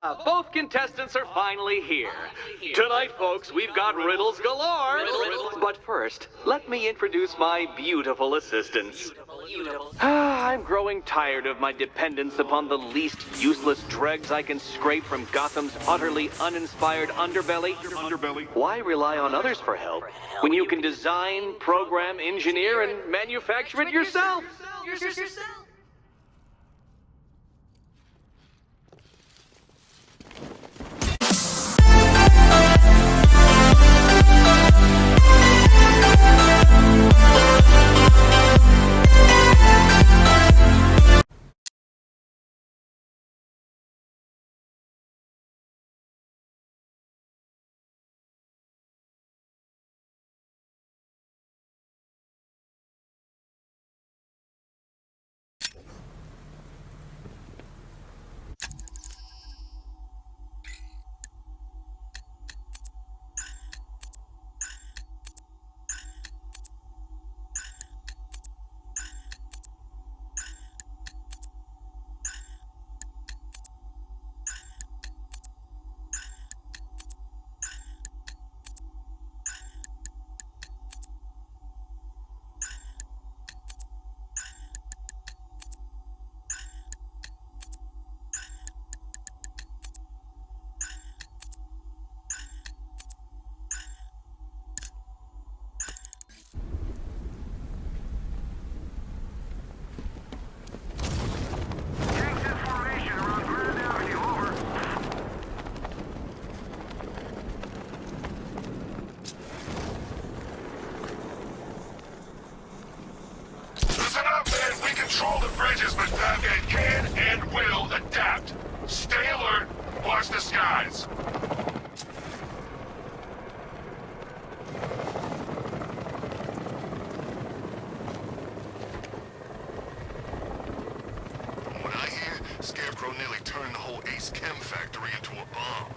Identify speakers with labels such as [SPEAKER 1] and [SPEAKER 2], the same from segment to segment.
[SPEAKER 1] Both contestants are finally here. Tonight, folks, we've got riddles galore. But first, let me introduce my beautiful assistants. I'm growing tired of my dependence upon the least useless dregs I can scrape from Gotham's utterly uninspired underbelly. Why rely on others for help when you can design, program, engineer, and manufacture it yourself?
[SPEAKER 2] Control the bridges, but Batman can and will adapt. Stay alert. Watch the skies. When I hear Scarecrow nearly turned the whole Ace Chem factory into a bomb.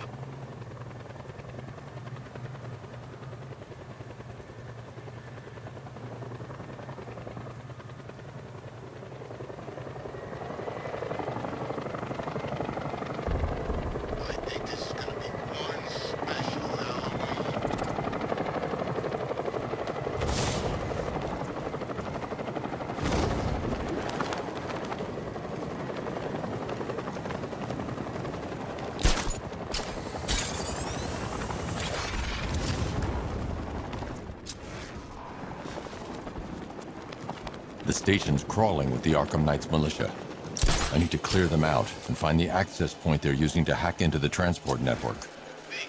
[SPEAKER 3] The station's crawling with the Arkham Knight's militia. I need to clear them out and find the access point they're using to hack into the transport network.
[SPEAKER 2] Me?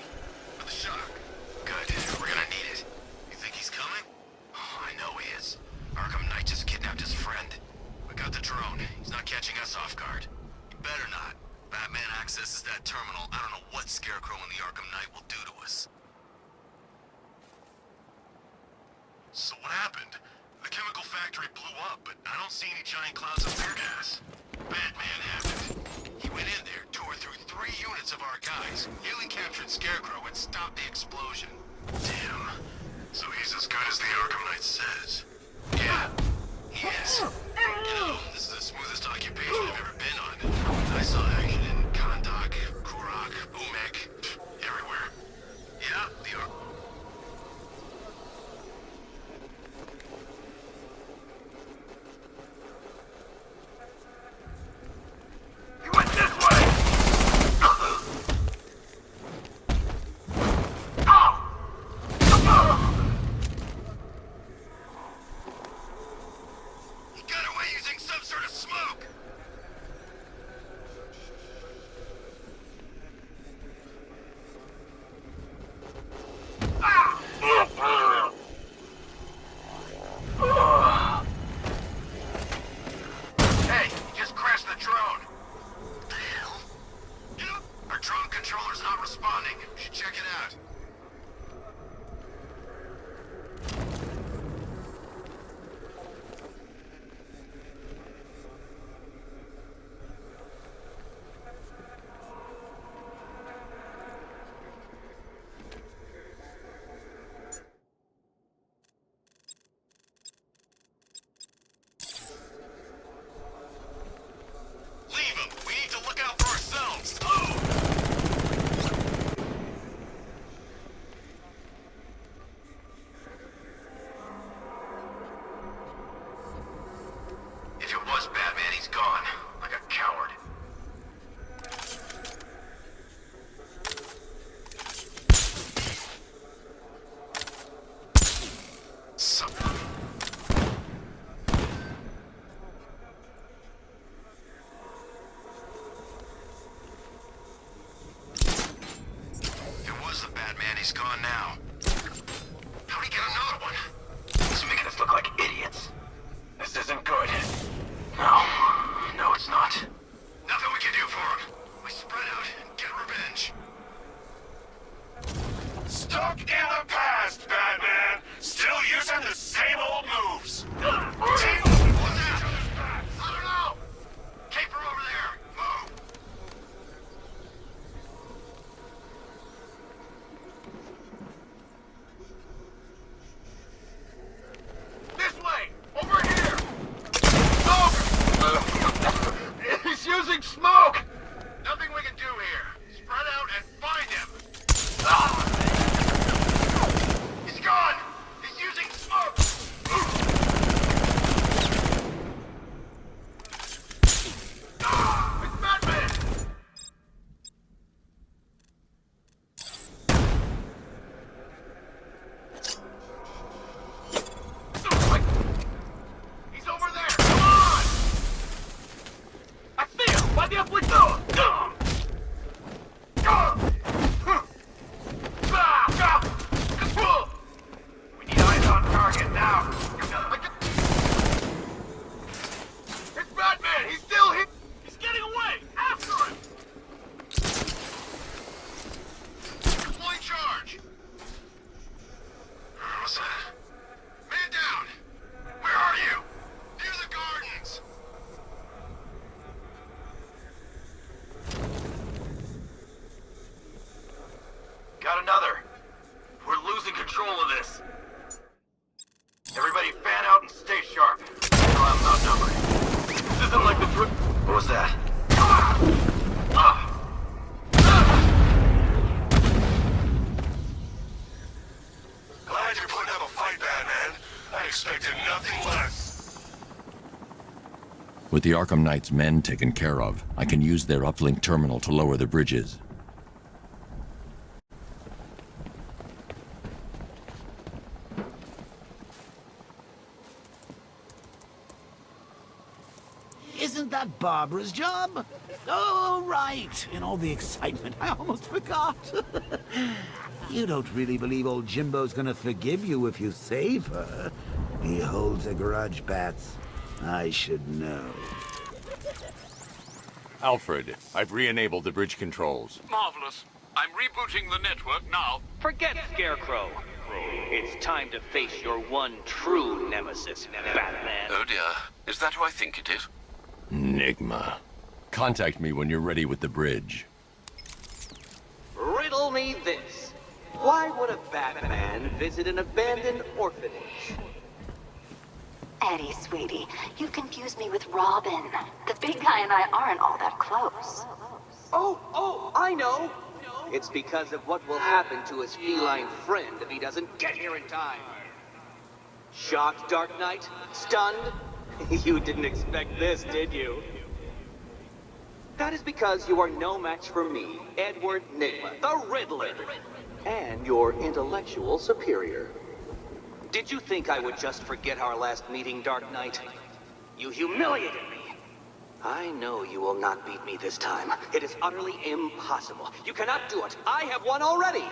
[SPEAKER 2] For the shock. Good. We're gonna need it. You think he's coming? Oh, I know he is. Arkham Knight just kidnapped his friend. We got the drone. He's not catching us off guard. He better not. Batman accesses that terminal. I don't know what Scarecrow and the Arkham Knight will do to us. So what happened? The chemical factory blew up, but I don't see any giant clouds of tear gas. Batman happened. He went in there, tore through 3 units of our guys, nearly captured Scarecrow, and stopped the explosion. Damn. So he's as good as the Arkham Knight says. Yeah, he is. You know, this is the smoothest occupation I've ever been on. I saw action in Kahndaq, Kurak, Umek, everywhere. Yeah, the Arkham... Leave him! We need to look out for ourselves! Oh! he's gone now. How'd he get another one?
[SPEAKER 4] He's making us look like idiots. This isn't good. No. No, it's not.
[SPEAKER 2] Nothing we can do for him. We spread out and get revenge.
[SPEAKER 4] Stuck in the past, Batman! Still using the same old moves!
[SPEAKER 2] What's that? I don't know. Caper over there. Move.
[SPEAKER 4] This way! Over here! Smoke! He's using smoke!
[SPEAKER 2] Nothing we can do here. Spread out and find him. He's gone! He's using smoke! It's Batman! He's over there! Come on!
[SPEAKER 4] I see him! By the upward door! We need eyes on target now!
[SPEAKER 2] It's Batman! He's still here!
[SPEAKER 4] He's getting away! After him!
[SPEAKER 2] Deploy charge! What's that? Man down! Where are you? Near the gardens!
[SPEAKER 4] Got another. We're losing control of this. Everybody fan out and stay sharp. I'm outnumbered. This isn't like the trip. What was that?
[SPEAKER 2] Glad you're putting up a fight, Batman. I expected nothing less.
[SPEAKER 3] With the Arkham Knight's men taken care of, I can use their uplink terminal to lower the bridges.
[SPEAKER 5] Isn't that Barbara's job? Oh, right. In all the excitement, I almost forgot. You don't really believe old Jimbo's gonna forgive you if you save her. He holds a grudge, Bats. I should know.
[SPEAKER 6] Alfred, I've re-enabled the bridge controls.
[SPEAKER 7] Marvelous. I'm rebooting the network now.
[SPEAKER 1] Forget Scarecrow. It's time to face your one true nemesis, Batman.
[SPEAKER 7] Oh dear. Is that who I think it is?
[SPEAKER 3] Enigma. Contact me when you're ready with the bridge.
[SPEAKER 1] Riddle me this. Why would a Batman visit an abandoned orphanage?
[SPEAKER 8] Eddie, sweetie, you confused me with Robin. The big guy and I aren't all that close.
[SPEAKER 1] Oh, I know. It's because of what will happen to his feline friend if he doesn't get here in time. Shocked, Dark Knight? Stunned? You didn't expect this, did you? That is because you are no match for me, Edward Nigma, the Riddler, and your intellectual superior. Did you think I would just forget our last meeting, Dark Knight? You humiliated me. I know you will not beat me this time. It is utterly impossible. You cannot do it. I have won already.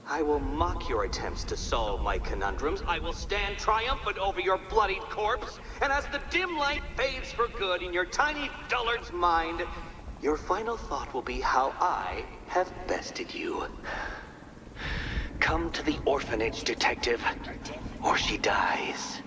[SPEAKER 1] I will mock your attempts to solve my conundrums. I will stand triumphant over your bloodied corpse. And as the dim light fades for good in your tiny dullard's mind, your final thought will be how I have bested you. Come to the orphanage, detective, or she dies.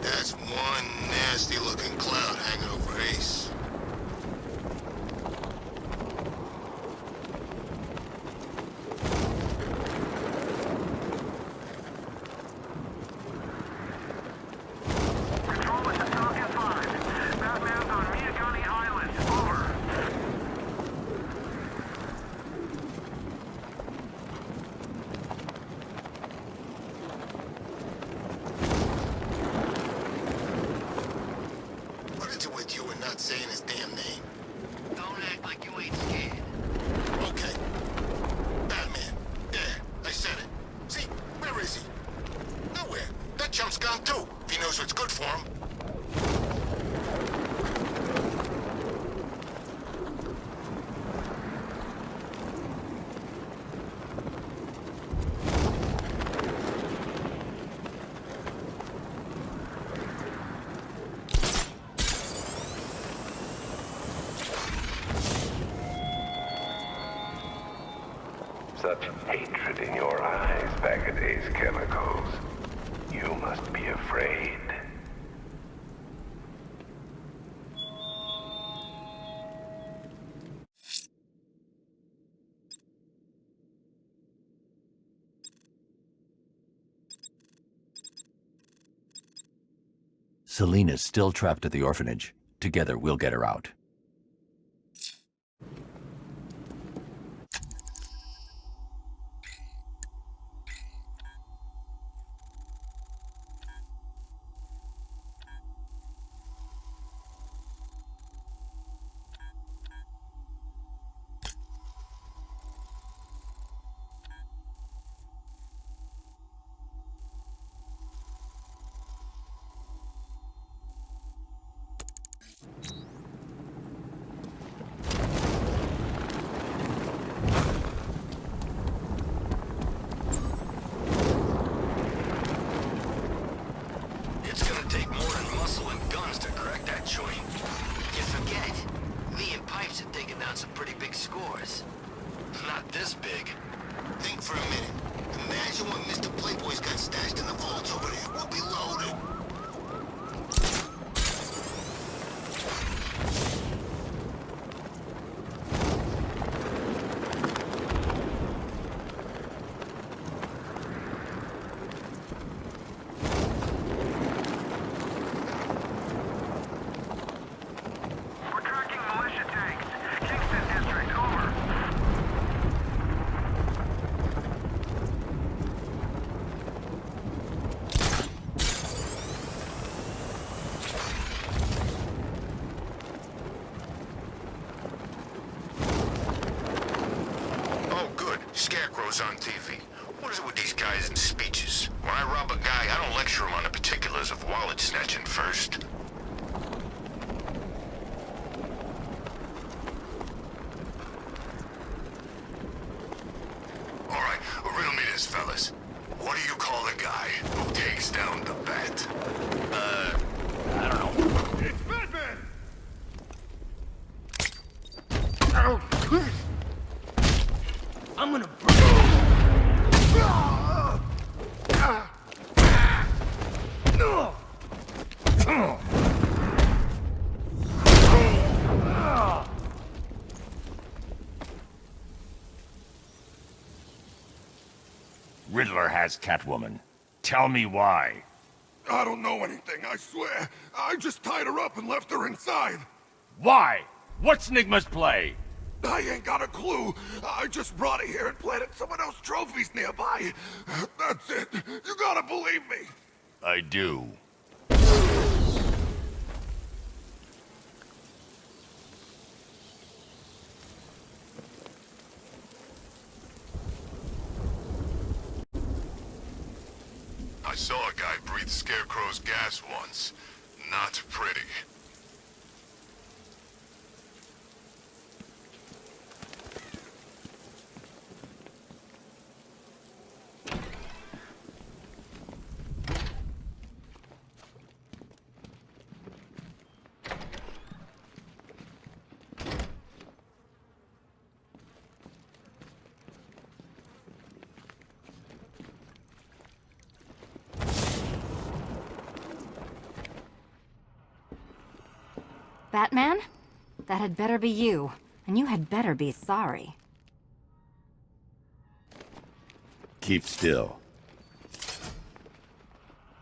[SPEAKER 2] That's one nasty-looking cloud hanging over Ace.
[SPEAKER 9] Such hatred in your eyes, Bagada's chemicals. You must be afraid.
[SPEAKER 3] Selena's still trapped at the orphanage. Together, we'll get her out.
[SPEAKER 4] It's gonna take more than muscle and guns to crack that joint. You forget, me and Pipes have taken down some pretty big scores. Not this big.
[SPEAKER 2] Think for a minute. Imagine what Mr. Playboy's got stashed in the vault over there. We'll be loaded.
[SPEAKER 9] We're tracking militia tanks. Kingston District, over.
[SPEAKER 2] Oh, good. Scarecrow's on TV. What is it with these guys and speeches? When I rob a guy, I don't lecture him on the particulars of wallet snatching first. All right, riddle me this, fellas. What do you call the guy who takes down the bat?
[SPEAKER 6] I don't know.
[SPEAKER 9] It's Batman!
[SPEAKER 5] I'm gonna
[SPEAKER 6] Riddler has Catwoman. Tell me why.
[SPEAKER 9] I don't know anything, I swear. I just tied her up and left her inside.
[SPEAKER 6] Why? What's Nigma's play?
[SPEAKER 9] I ain't got a clue. I just brought her here and planted someone else's trophies nearby. That's it. You gotta believe me.
[SPEAKER 6] I do.
[SPEAKER 2] I saw a guy breathe Scarecrow's gas once. Not pretty.
[SPEAKER 10] Batman? That had better be you. And you had better be sorry.
[SPEAKER 3] Keep still.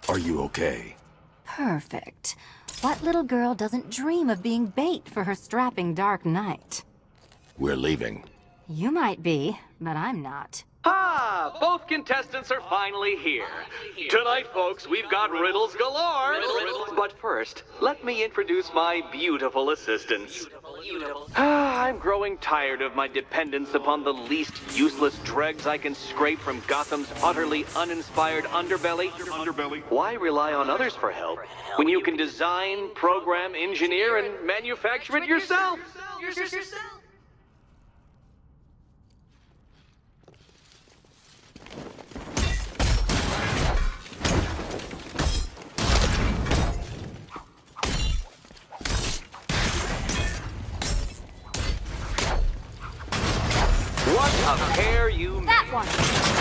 [SPEAKER 3] Are you okay?
[SPEAKER 10] Perfect. What little girl doesn't dream of being bait for her strapping Dark Knight?
[SPEAKER 3] We're leaving.
[SPEAKER 10] You might be, but I'm not.
[SPEAKER 1] Ah, both contestants are finally here. Tonight, folks, we've got riddles galore. But first, let me introduce my beautiful assistants. Ah, I'm growing tired of my dependence upon the least useless dregs I can scrape from Gotham's utterly uninspired underbelly. Why rely on others for help when you can design, program, engineer, and manufacture it yourself? What A pair you
[SPEAKER 10] That
[SPEAKER 1] make.
[SPEAKER 10] one.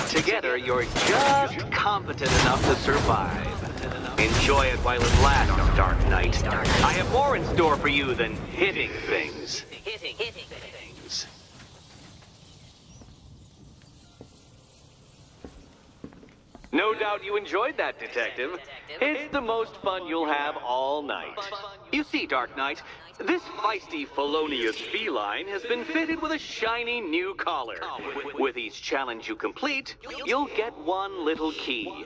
[SPEAKER 1] Together, you're just competent enough to survive. Enjoy it while it lasts, Dark Knight. I have more in store for you than hitting things. Hitting things. No doubt you enjoyed that, Detective. It's the most fun you'll have all night. You see, Dark Knight, this feisty, felonious feline has been fitted with a shiny new collar. With each challenge you complete, you'll get one little key.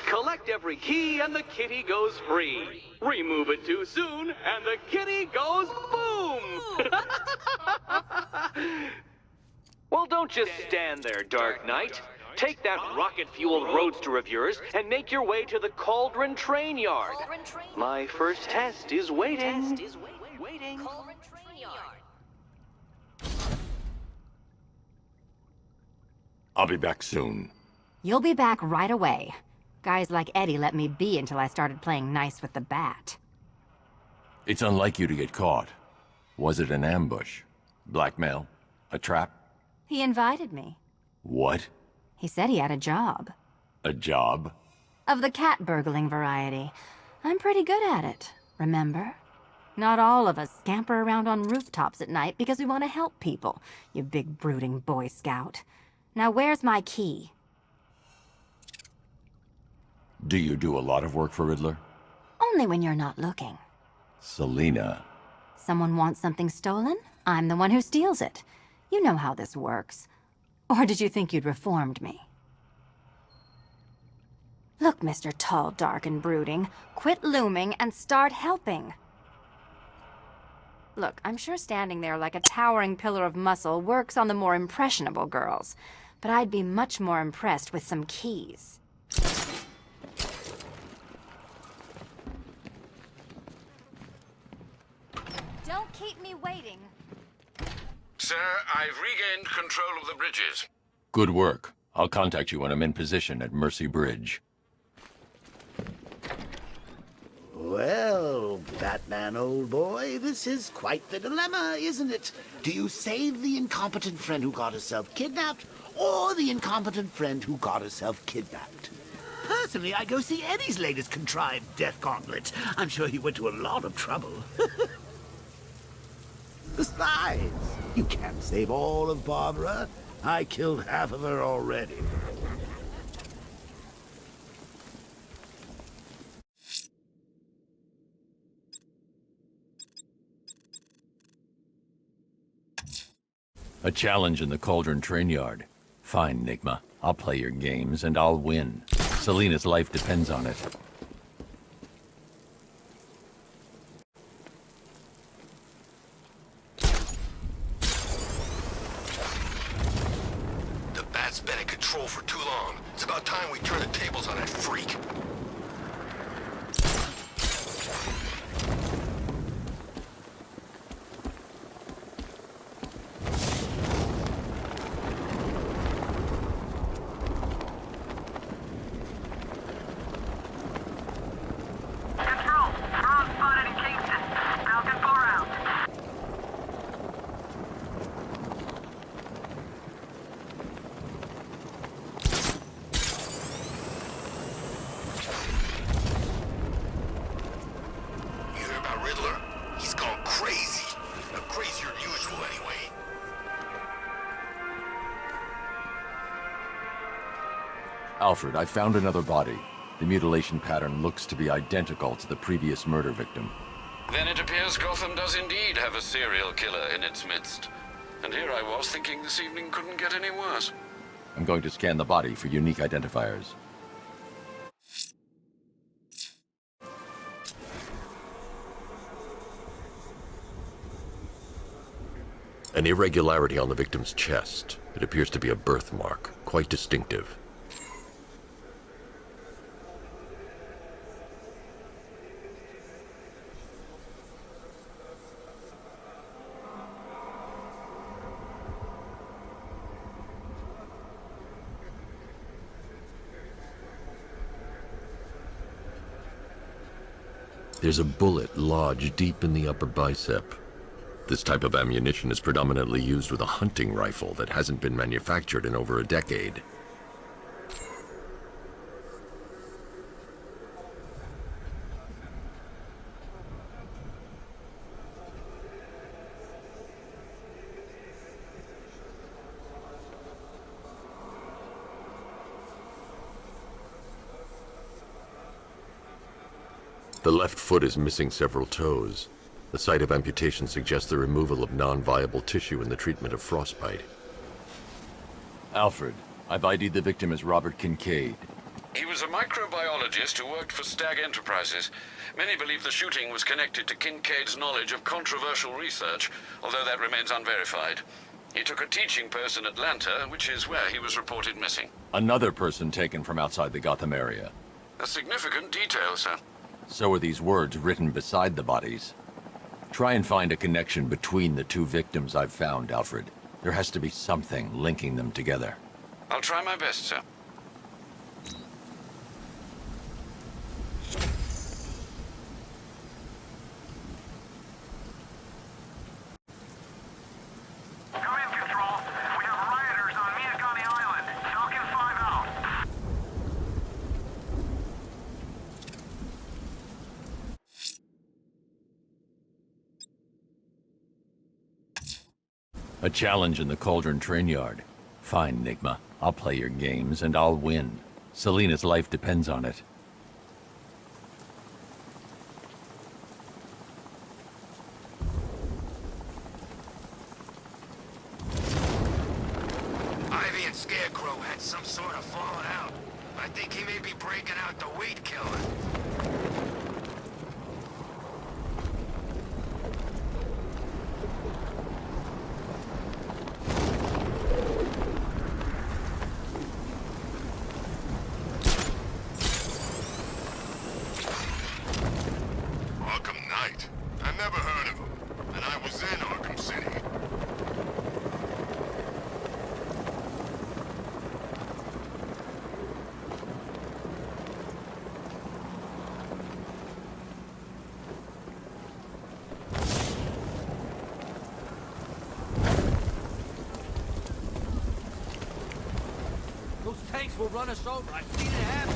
[SPEAKER 1] Collect every key and the kitty goes free. Remove it too soon and the kitty goes boom! Well, don't just stand there, Dark Knight. Take that rocket-fueled roadster of yours and make your way to the Cauldron Train Yard. My first test is waiting.
[SPEAKER 3] I'll be back soon.
[SPEAKER 10] You'll be back right away. Guys like Eddie let me be until I started playing nice with the bat.
[SPEAKER 3] It's unlike you to get caught. Was it an ambush? Blackmail? A trap?
[SPEAKER 10] He invited me.
[SPEAKER 3] What?
[SPEAKER 10] He said he had a job.
[SPEAKER 3] A job?
[SPEAKER 10] Of the cat burgling variety. I'm pretty good at it, remember? Not all of us scamper around on rooftops at night because we want to help people, you big brooding Boy Scout. Now where's my key?
[SPEAKER 3] Do you do a lot of work for Riddler?
[SPEAKER 10] Only when you're not looking.
[SPEAKER 3] Selina.
[SPEAKER 10] Someone wants something stolen? I'm the one who steals it. You know how this works. Or did you think you'd reformed me? Look, Mr. Tall, Dark, and Brooding, quit looming and start helping. Look, I'm sure standing there like a towering pillar of muscle works on the more impressionable girls, but I'd be much more impressed with some keys. Don't keep me waiting.
[SPEAKER 7] Sir, I've regained control of the bridges.
[SPEAKER 3] Good work. I'll contact you when I'm in position at Mercy Bridge.
[SPEAKER 5] Well, Batman, old boy, this is quite the dilemma, isn't it? Do you save the incompetent friend who got herself kidnapped, or the incompetent friend who got herself kidnapped? Personally, I go see Eddie's latest contrived death gauntlet. I'm sure he went to a lot of trouble. Besides, you can't save all of Barbara. I killed half of her already.
[SPEAKER 3] A challenge in the Cauldron Train Yard. Fine, Nigma. I'll play your games and I'll win. Selina's life depends on it.
[SPEAKER 2] The bat's been in control for too long. It's about time we turn the tables on that freak.
[SPEAKER 3] Alfred, I found another body. The mutilation pattern looks to be identical to the previous murder victim.
[SPEAKER 7] Then it appears Gotham does indeed have a serial killer in its midst. And here I was thinking this evening couldn't get any worse.
[SPEAKER 3] I'm going to scan the body for unique identifiers.
[SPEAKER 11] An irregularity on the victim's chest. It appears to be a birthmark, quite distinctive. There's a bullet lodged deep in the upper bicep. This type of ammunition is predominantly used with a hunting rifle that hasn't been manufactured in over a decade. The left foot is missing several toes. The site of amputation suggests the removal of non-viable tissue in the treatment of frostbite.
[SPEAKER 3] Alfred, I've ID'd the victim as Robert Kincaid.
[SPEAKER 7] He was a microbiologist who worked for Stag Enterprises. Many believe the shooting was connected to Kincaid's knowledge of controversial research, although that remains unverified. He took a teaching post in Atlanta, which is where he was reported missing.
[SPEAKER 3] Another person taken from outside the Gotham area.
[SPEAKER 7] A significant detail, sir.
[SPEAKER 3] So are these words written beside the bodies. Try and find a connection between the two victims I've found, Alfred. There has to be something linking them together.
[SPEAKER 7] I'll try my best, sir.
[SPEAKER 2] Come in, Control. We have rioters on Miyakani Island. Falcon 5 out.
[SPEAKER 3] A challenge in the Cauldron train yard. Fine, Nigma. I'll play your games, and I'll win. Selena's life depends on it.
[SPEAKER 2] Ivy and Scarecrow had some sort of falling out. I think he may be breaking out the weed killer.
[SPEAKER 9] Arkham Knight. I never heard of him, and I was in Arkham City.
[SPEAKER 1] Those tanks will run us over. I've seen it happen.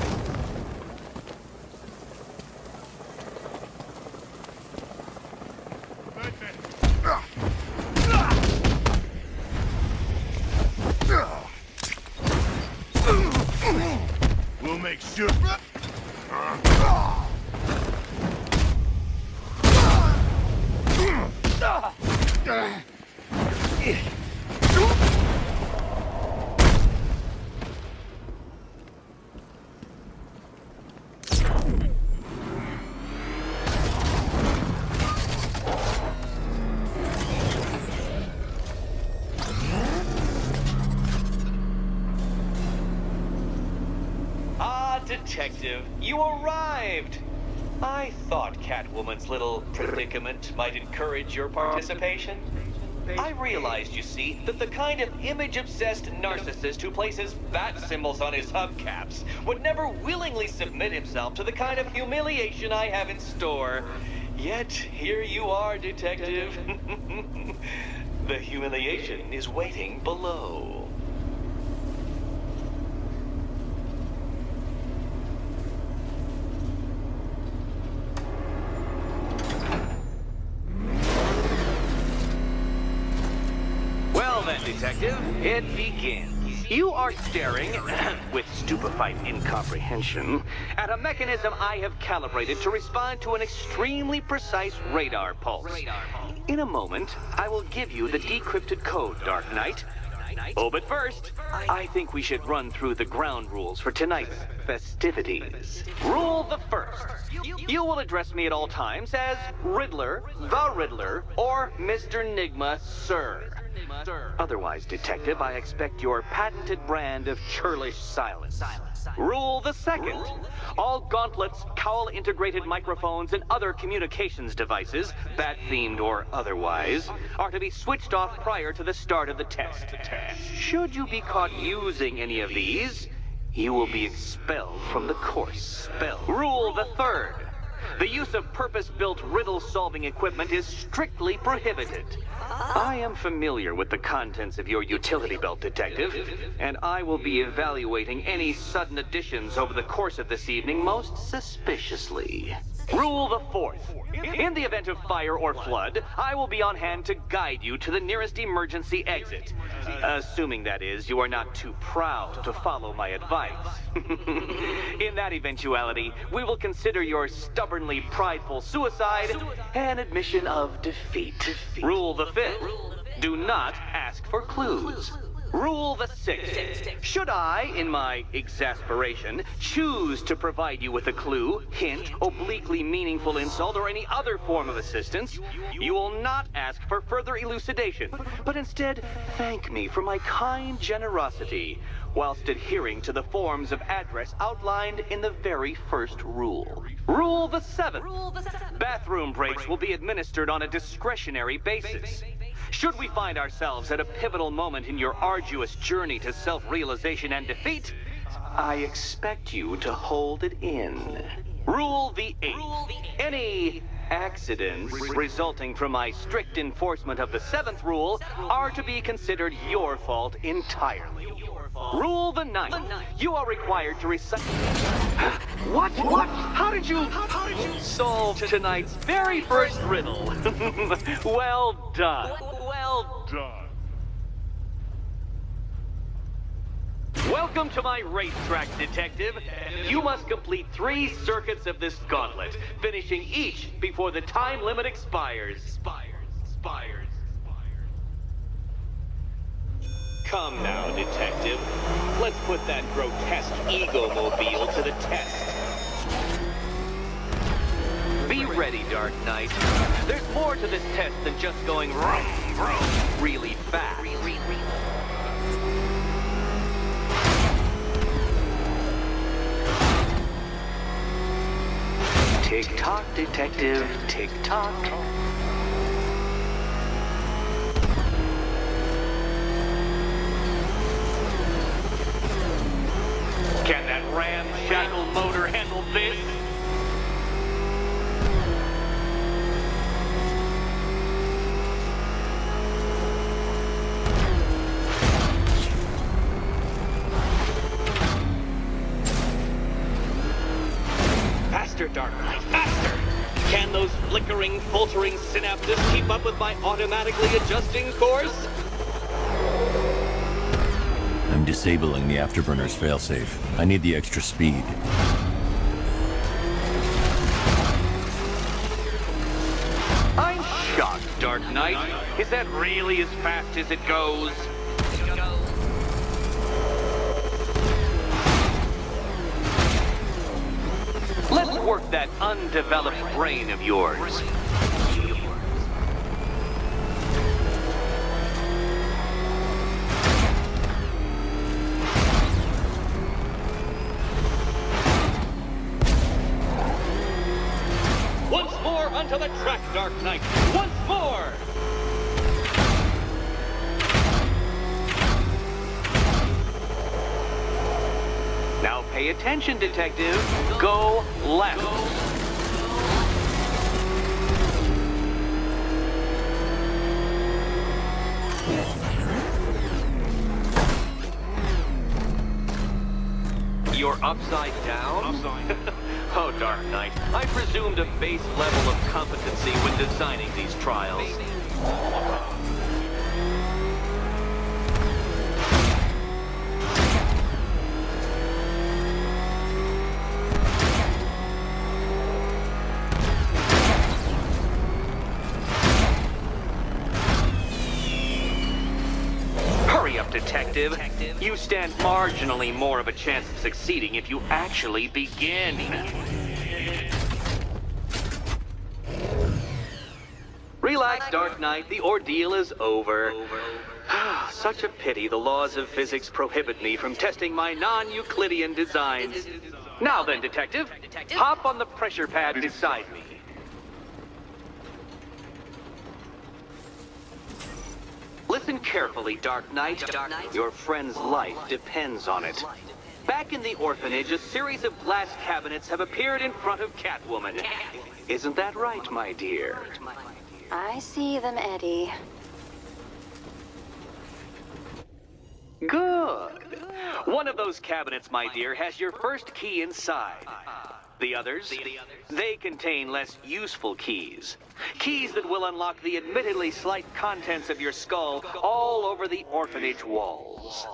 [SPEAKER 9] We'll make sure.
[SPEAKER 1] Detective, you arrived! I thought Catwoman's little predicament might encourage your participation. I realized, you see, that the kind of image-obsessed narcissist who places bat symbols on his hubcaps would never willingly submit himself to the kind of humiliation I have in store. Yet, here you are, Detective. The humiliation is waiting below. Detective, it begins. You are staring, with stupefied incomprehension, at a mechanism I have calibrated to respond to an extremely precise radar pulse. In a moment, I will give you the decrypted code, Dark Knight. Oh, but first, I think we should run through the ground rules for tonight's festivities. Rule the first. You will address me at all times as Riddler, the Riddler, or Mr. Nigma, sir. Otherwise, Detective, I expect your patented brand of churlish silence. Rule the second. All gauntlets, cowl-integrated microphones, and other communications devices, bat-themed or otherwise, are to be switched off prior to the start of the test. Should you be caught using any of these, you will be expelled from the course. Rule the third. The use of purpose-built riddle-solving equipment is strictly prohibited. I am familiar with the contents of your utility belt, Detective, and I will be evaluating any sudden additions over the course of this evening most suspiciously. Rule the fourth. In the event of fire or flood, I will be on hand to guide you to the nearest emergency exit. Assuming, that is, you are not too proud to follow my advice. In that eventuality, we will consider your stubbornly prideful suicide an admission of defeat. Rule the fifth. Do not ask for clues. Rule the sixth. Should I, in my exasperation, choose to provide you with a clue, hint, obliquely meaningful insult, or any other form of assistance, you will not ask for further elucidation, but instead thank me for my kind generosity, whilst adhering to the forms of address outlined in the very first rule. Rule the seventh. Bathroom breaks will be administered on a discretionary basis. Should we find ourselves at a pivotal moment in your arduous journey to self-realization and defeat, I expect you to hold it in. Rule the eighth. Any accidents resulting from my strict enforcement of the seventh rule are to be considered your fault entirely. Rule the ninth. You are required to recite... What? How did you solve tonight's very first riddle? Well done. Welcome to my racetrack, Detective. You must complete 3 circuits of this gauntlet, finishing each before the time limit expires. Come now, Detective. Let's put that grotesque ego-mobile to the test. Be ready, Dark Knight. There's more to this test than just going vroom, vroom, really fast. Tick-tock, Detective, tick-tock. Can that ramshackle motor handle this? Faster, Dark Knight, faster! Can those flickering, faltering synapses keep up with my automatically adjusting course?
[SPEAKER 3] I'm disabling the afterburner's failsafe. I need the extra speed.
[SPEAKER 1] I'm shocked, Dark Knight. Is that really as fast as it goes? Let's work that undeveloped brain of yours. Once more onto the track, Dark Knight. Once more! Now pay attention, Detective. Go left. You're upside down? Oh, Dark Knight, I presumed a base level of competency when designing these trials. Hurry up, Detective. You stand marginally more of a chance of succeeding if you actually begin. Relax, Dark Knight. The ordeal is over. Such a pity the laws of physics prohibit me from testing my non-Euclidean designs. Now then, Detective, hop on the pressure pad beside me. Listen carefully, Dark Knight. Your friend's life depends on it. Back in the orphanage, a series of glass cabinets have appeared in front of Catwoman. Isn't that right, my dear?
[SPEAKER 8] I see them, Eddie.
[SPEAKER 1] Good. One of those cabinets, my dear, has your first key inside. The others? They contain less useful keys. Keys that will unlock the admittedly slight contents of your skull all over the orphanage walls.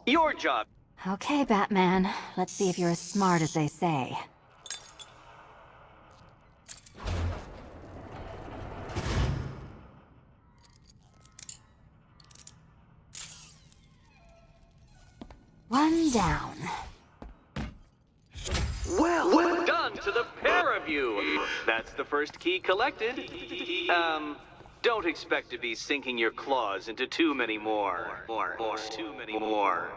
[SPEAKER 1] Your job...
[SPEAKER 10] Okay, Batman. Let's see if you're as smart as they say. One down.
[SPEAKER 1] Well done to the pair of you. That's the first key collected. Don't expect to be sinking your claws into too many more. Too many more.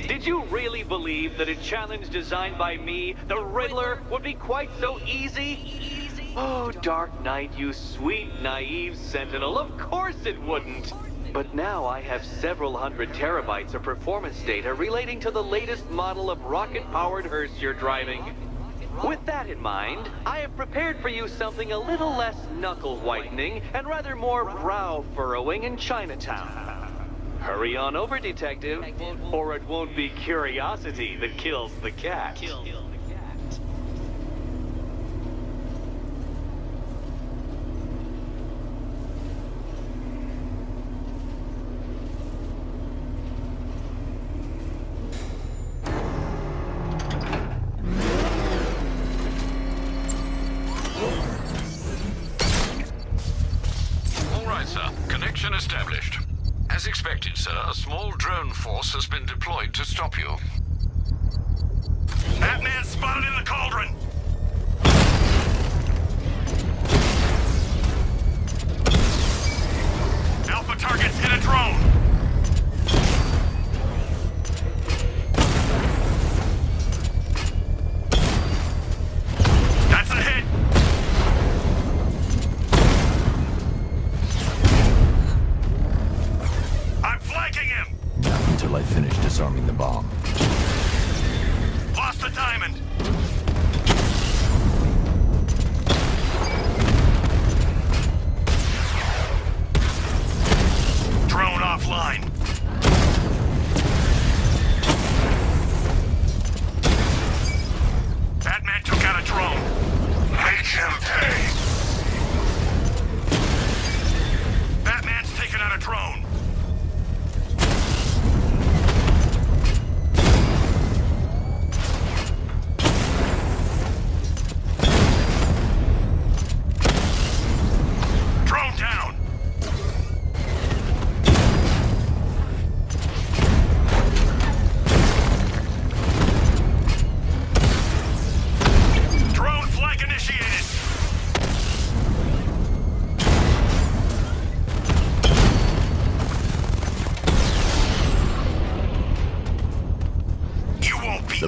[SPEAKER 1] Did you really believe that a challenge designed by me, the Riddler, would be quite so easy? Oh, Dark Knight, you sweet, naive sentinel, of course it wouldn't. But now I have several hundred terabytes of performance data relating to the latest model of rocket-powered hearse you're driving. With that in mind, I have prepared for you something a little less knuckle-whitening and rather more brow-furrowing in Chinatown. Hurry on over, detective, or it won't be curiosity that kills the cat.
[SPEAKER 7] All right, sir. Connection established. As expected, sir, a small drone force has been deployed to stop you.
[SPEAKER 2] Batman spotted in the cauldron! Alpha targets hit a drone! That's a hit! I'm flanking him!
[SPEAKER 3] Not until I finish disarming the bomb.
[SPEAKER 2] Lost the diamond!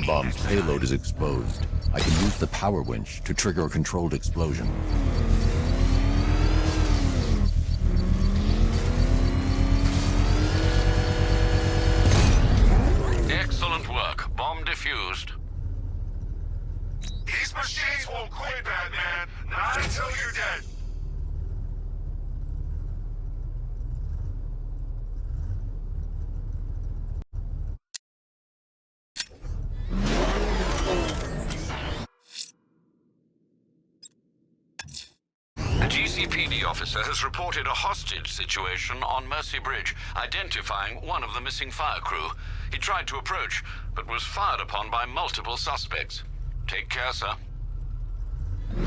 [SPEAKER 3] bomb's payload is exposed, I can use the power winch to trigger a controlled explosion.
[SPEAKER 7] Excellent work. Bomb defused.
[SPEAKER 2] These machines won't quit, Batman. Not until you're dead.
[SPEAKER 7] A GCPD officer has reported a hostage situation on Mercy Bridge, identifying one of the missing fire crew. He tried to approach, but was fired upon by multiple suspects. Take care, sir.
[SPEAKER 2] If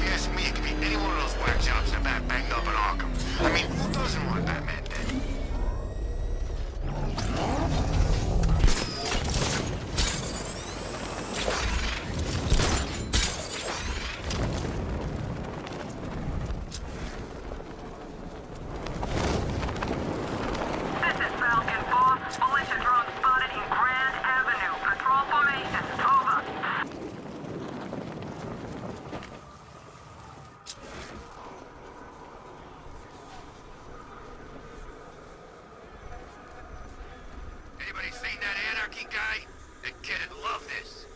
[SPEAKER 2] you ask me, it could be any one of those whack jobs that Bat banged up in Arkham. I mean, who doesn't want Batman dead? Anybody seen that anarchy guy? The kid'd love this.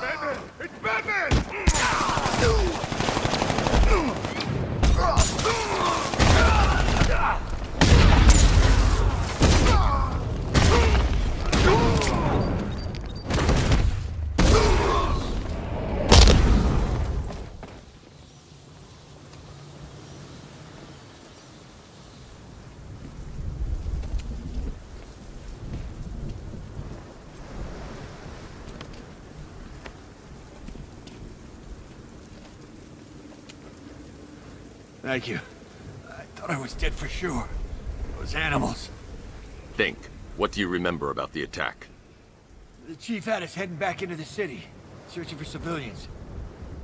[SPEAKER 9] Batman! It's Batman!
[SPEAKER 5] Thank you. I thought I was dead for sure. Those animals.
[SPEAKER 11] Think. What do you remember about the attack?
[SPEAKER 5] The chief had us heading back into the city, searching for civilians.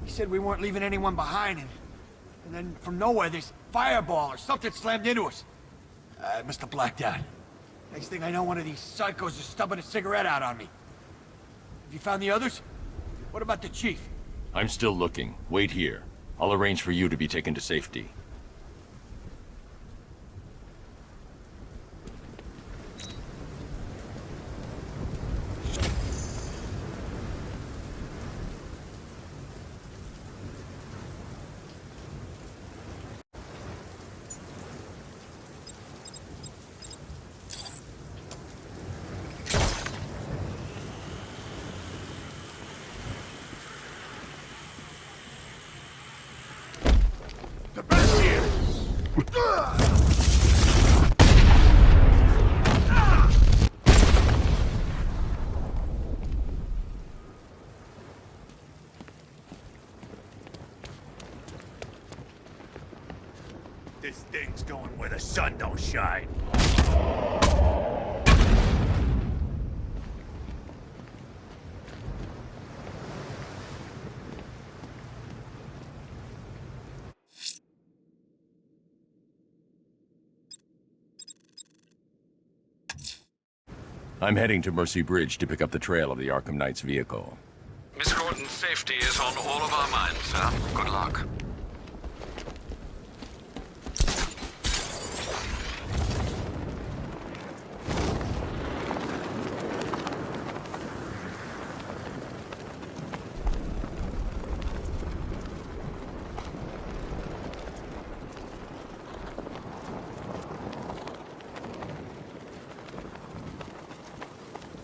[SPEAKER 5] He said we weren't leaving anyone behind, and then from nowhere, this fireball or something slammed into us. I must have blacked out. Next thing I know, one of these psychos is stubbing a cigarette out on me. Have you found the others? What about the chief?
[SPEAKER 3] I'm still looking. Wait here. I'll arrange for you to be taken to safety.
[SPEAKER 9] The best here!
[SPEAKER 6] This thing's going where the sun don't shine.
[SPEAKER 3] I'm heading to Mercy Bridge to pick up the trail of the Arkham Knight's vehicle.
[SPEAKER 7] Miss Gordon's safety is on all of our minds, sir. Good luck.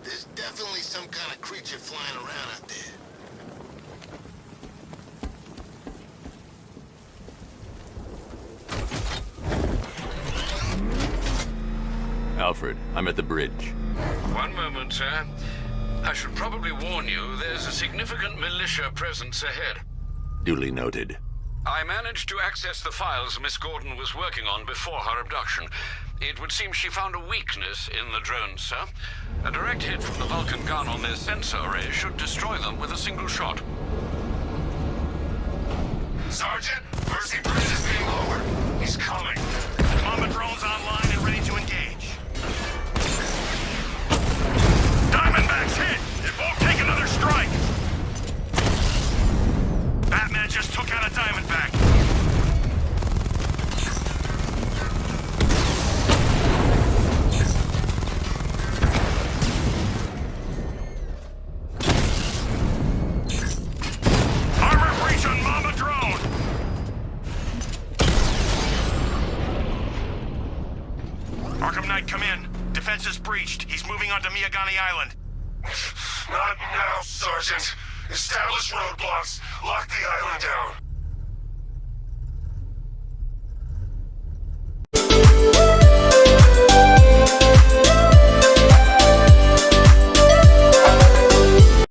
[SPEAKER 2] There's definitely some kind of creature flying around out there.
[SPEAKER 3] Alfred, I'm at the bridge.
[SPEAKER 7] One moment, sir. I should probably warn you, there's a significant militia presence ahead.
[SPEAKER 11] Duly noted.
[SPEAKER 7] I managed to access the files Miss Gordon was working on before her abduction. It would seem she found a weakness in the drones, sir. A direct hit from the Vulcan gun on their sensor array should destroy them with a single shot.
[SPEAKER 2] Sergeant, Mercy Bridge is being lowered. He's coming. Mama drone's online and ready to engage. Diamondback's hit! It won't take another strike! Batman just took out a Diamondback. Armor breach on Mama drone! Arkham Knight, come in. Defense is breached. He's moving onto Miyagani Island. Not now, Sergeant. Establish roadblocks. Lock the island down.